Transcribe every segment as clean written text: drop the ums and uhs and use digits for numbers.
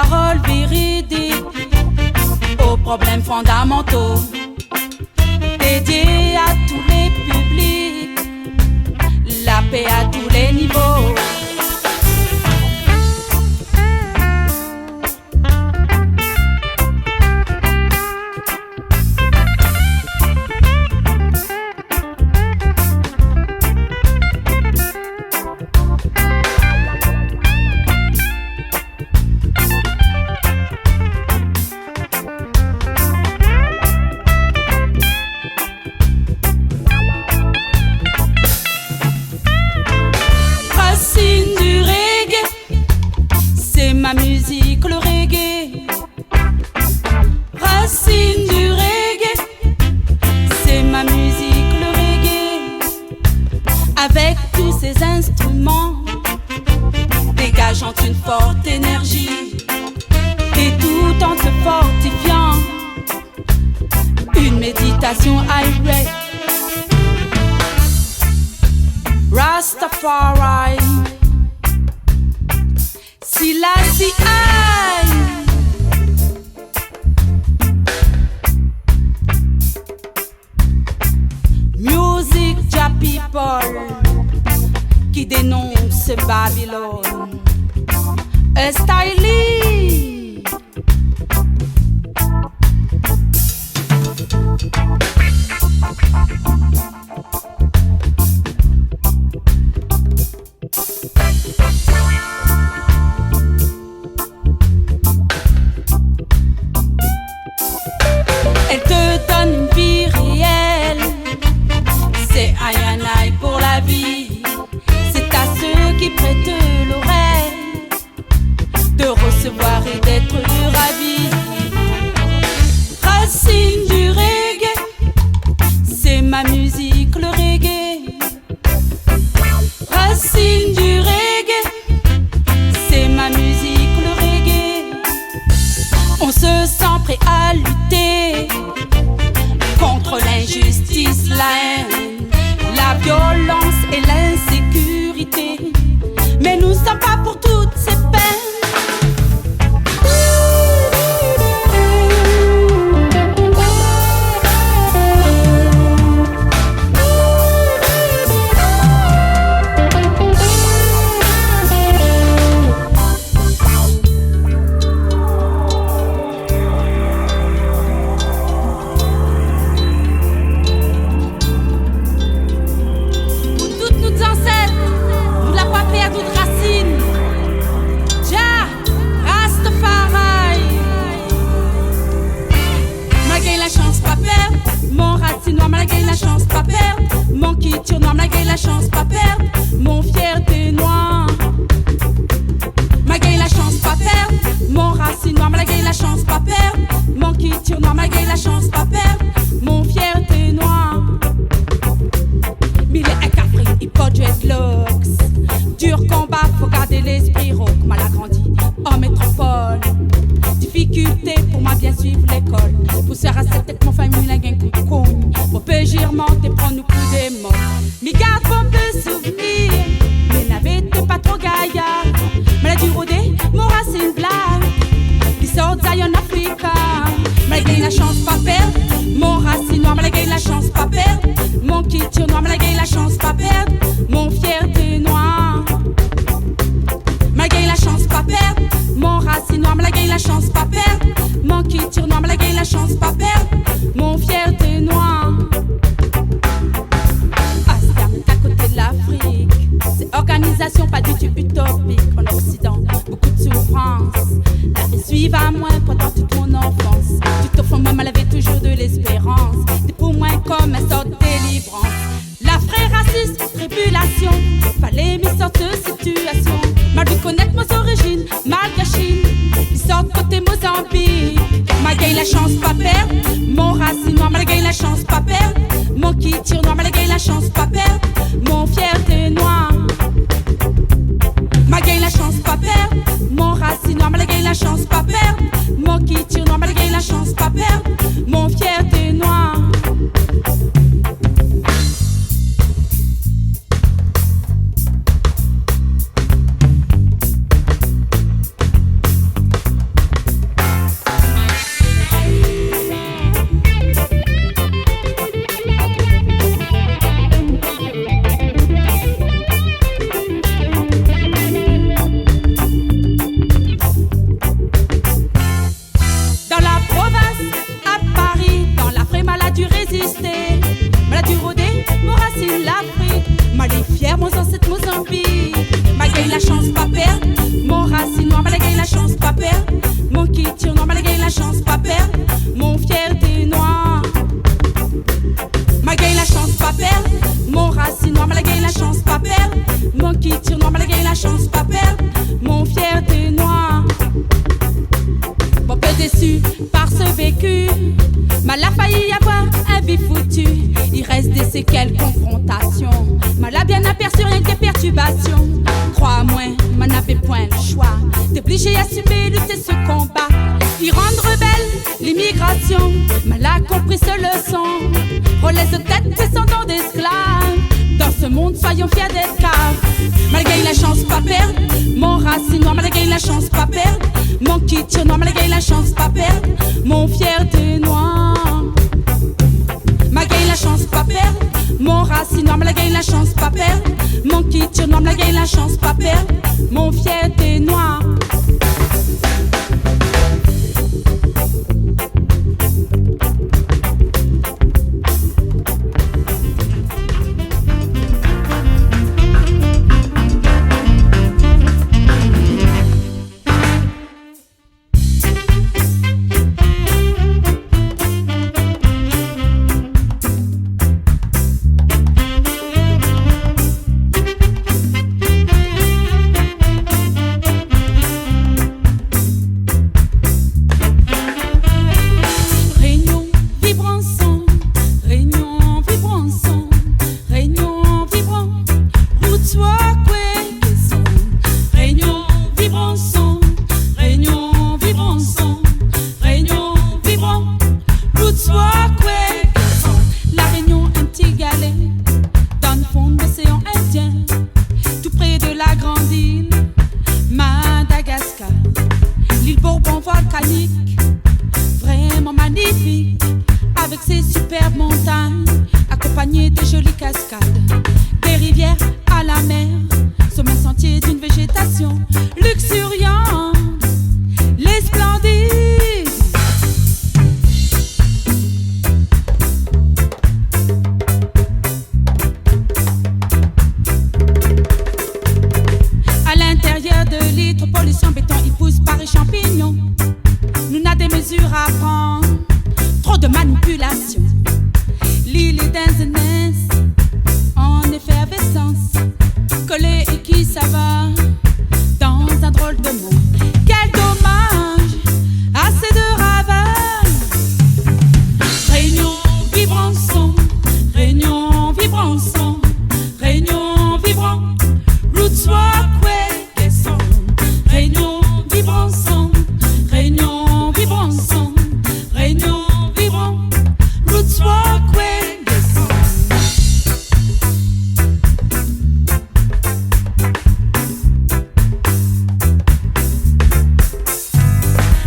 paroles véridiques aux problèmes fondamentaux, dédiées à tous les publics, la paix à tous les niveaux. Ma musique, le reggae, racine du reggae, c'est ma musique, le reggae, avec tous ces instruments, dégageant une forte énergie, et tout en se fortifiant, une méditation irate. Rastafari, Selassie I. Music ja people qui dénonce Babylone. A stylie. Elle te donne une vie réelle. C'est I and I pour la vie. C'est à ceux qui prêtent l'oreille de recevoir et d'être ravis. Racine du reggae, c'est ma musique, le reggae. Racine du reggae, c'est ma musique, le reggae. On se sent prêt à lutter contre l'injustice, la haine, la violence et l'insécurité. Mais nous ne sommes pas pour toutes ces peines. Malgré la chance, pas perdre. Mon culture noire, malgré la chance, pas perdre. Mon fierté noire, malgré la chance, pas perdre. Mon racine noire, malgré la chance, pas perdre. Mon culture noire, malgré la chance, pas perdre. Mon fierté noire. Mille et Capri, hip hop, dreadlocks. Dur combat, faut garder l'esprit rock. Mal agrandi, en métropole. Difficulté pour moi bien suivre l'école. Pour se racheter mon famille, la gang coup de cogne. Pour pégir, monter, prendre nous coups des morts. Mais garde bon peu souvenir. Mais n'avait pas trop gaillard. Maladie rodée, mon racine blague. Qui sort Zion Africa. Malgré la chance, pas perdre. Mon racine noire, malgré la chance, pas perdre. Mon culture noire, malgré la chance, pas perdre. Mon fierté noire. Malgré la chance, pas perdre. Mon racine noire, malgré la chance, pas perdre. Mon culture noire, malgré la chance, pas perdre. Mon fierté noire. Astam est à côté de l'Afrique. C'est organisation pas du tout utopique. En Occident, beaucoup de souffrance. La vie suive à moi pendant toute mon enfance. Tout au fond, même elle avait toujours de l'espérance. Des pour moi comme un sort de délivrance. La vraie racisme, tribulation. Fallait m'y sortir de situation. Mal vu connaître mes origines, malgré Chine. Ils sortent côté Mozambique. Malgré la chance, pas perdre. Mon racine noire, malgré la chance, pas perdre. Mon culture noire, malgré la chance, pas perdre. Mon fierté noire. Malgré la chance, pas perdre. Mon racine noire, malgré la chance, pas perdre. Mon culture noire, malgré la chance, pas perdre. Mon fierté noire. Mon qui tire noir, malgré la chance, pas perdre mon fierté noire. Bon peu déçu par ce vécu, mal a failli avoir un vie foutu. Il reste des séquelles, confrontations. Mal a bien aperçu rien que des perturbations. Crois-moi, m'en avait point le choix. T'es obligé à assumer, lutter ce combat. Y rendre rebelle l'immigration. Mal a compris ce leçon. Relaisse de tête, descendants d'esclaves. Dans ce monde, soyons fiers d'être caves. Malgré la chance, pas perdre mon racine noire. Malgré la chance, pas perdre mon kitsch noir. Malgré la chance, pas perdre mon fierté noire. Malgré la chance, pas perdre mon racine noire. Malgré la chance, pas perdre mon kitsch noir. Malgré la chance, pas perdre mon fierté noire. Vraiment magnifique, avec ses superbes montagnes, accompagnées de jolies cascades, des rivières à la mer, sommet sentier d'une végétation luxuriante, les splendides. À l'intérieur de litres, pollution, béton, il pousse par les champignons. Nous n'a des mesures à prendre, trop de manipulation. L'île est d'inzénesse, en effervescence, collée et qui ça va dans un drôle de monde. Quel dommage, assez de ravages. Réunion, vivre ensemble, réunion, vivre ensemble, réunion, vivre, roots walkway, question. Réunion, vivre ensemble, réunion, vivre ensemble, réunion, vivre, roots walkway, question.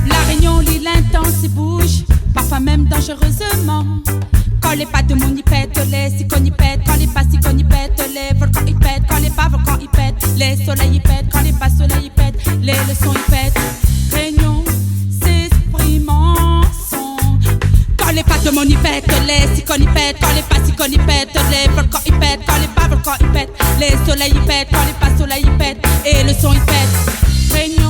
La réunion, l'île intense et bouge, parfois même dangereusement. Quand les pas de mon y pète, les si qu'on y pète, quand les pas si qu'on y pète, les volcans y pètent, quand les pas volcans y pètent, les soleils y pètent, quand les pas soleils y pètent, les leçons y pètent. Réunion s'exprime ensemble. Quand les pas de mon y pète, les si qu'on y pète, quand les pas si qu'on y pète, les volcans y pètent, quand les pas volcans y pètent, les soleils y pètent, quand les pas soleils y pètent, et le son y pète. Réunion